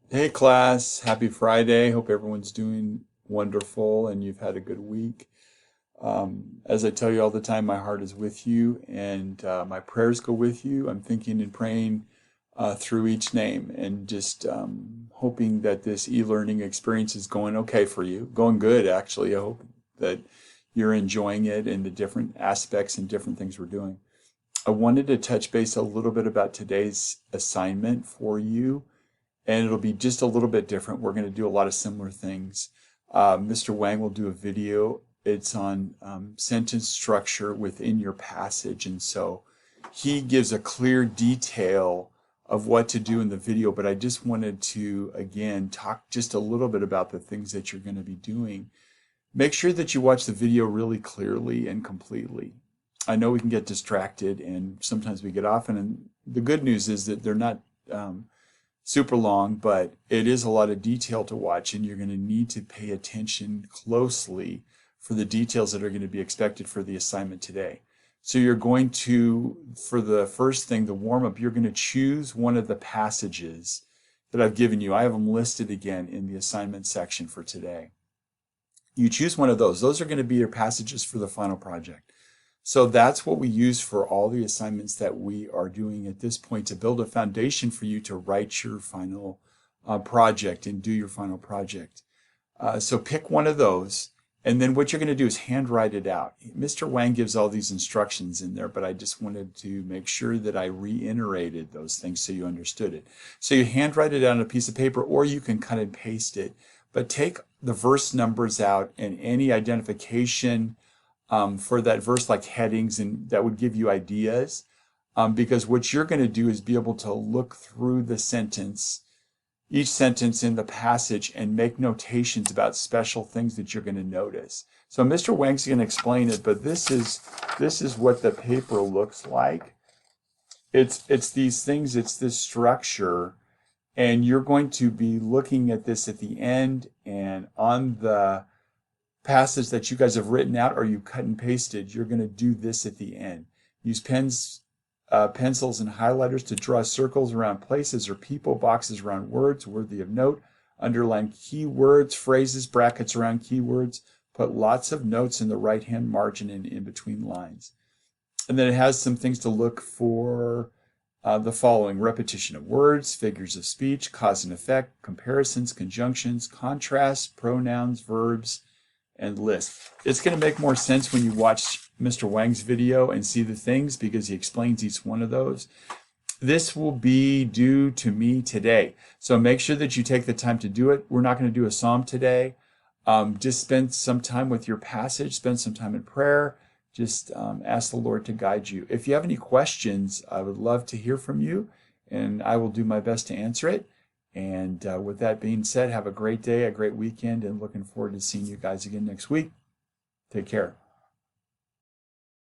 Hey class, happy Friday. Hope everyone's doing wonderful and you've had a good week. As I tell you all the time, my heart is with you and my prayers go with you. I'm thinking and praying through each name and just hoping that this e-learning experience is going okay for you, going good actually. I hope that you're enjoying it and the different aspects and different things we're doing. I wanted to touch base a little bit about today's assignment for you, and it'll be just a little bit different. We're going to do a lot of similar things. Mr. Wang will do a video. It's on sentence structure within your passage, and so he gives a clear detail of what to do in the video, but I just wanted to, again, talk just a little bit about the things that you're going to be doing. Make sure that you watch the video really clearly and completely. I know we can get distracted and sometimes we get off, and the good news is that they're not super long, but it is a lot of detail to watch, and you're going to need to pay attention closely for the details that are going to be expected for the assignment today. So you're going to, for the first thing, the warm-up, you're going to choose one of the passages that I've given you. I have them listed again in the assignment section for today. You choose one of those. Those are going to be your passages for the final project. So that's what we use for all the assignments that we are doing at this point to build a foundation for you to write your final project and do your final project. So pick one of those, and then what you're going to do is handwrite it out. Mr. Wang gives all these instructions in there, but I just wanted to make sure that I reiterated those things so you understood it. So you handwrite it out on a piece of paper, or you can cut and paste it, but take the verse numbers out and any identification for that verse, like headings, and that would give you ideas. Because what you're going to do is be able to look through the sentence, each sentence in the passage, and make notations about special things that you're going to notice. So Mr. Wang's going to explain it, but this is what the paper looks like. It's these things, it's this structure, and you're going to be looking at this at the end and on the passage that you guys have written out or you cut and pasted. You're going to do this at the end. Use pens, pencils, and highlighters to draw circles around places or people, boxes around words worthy of note. Underline keywords, phrases, brackets around keywords. Put lots of notes in the right-hand margin and in between lines. And then it has some things to look for. The following: repetition of words, figures of speech, cause and effect, comparisons, conjunctions, contrasts, pronouns, verbs, and lists. It's going to make more sense when you watch Mr. Wang's video and see the things, because he explains each one of those. This will be due to me today, so make sure that you take the time to do it. We're not going to do a psalm today. Just spend some time with your passage, spend some time in prayer. Just ask the Lord to guide you. If you have any questions, I would love to hear from you, and I will do my best to answer it. And with that being said, have a great day, a great weekend, and looking forward to seeing you guys again next week. Take care.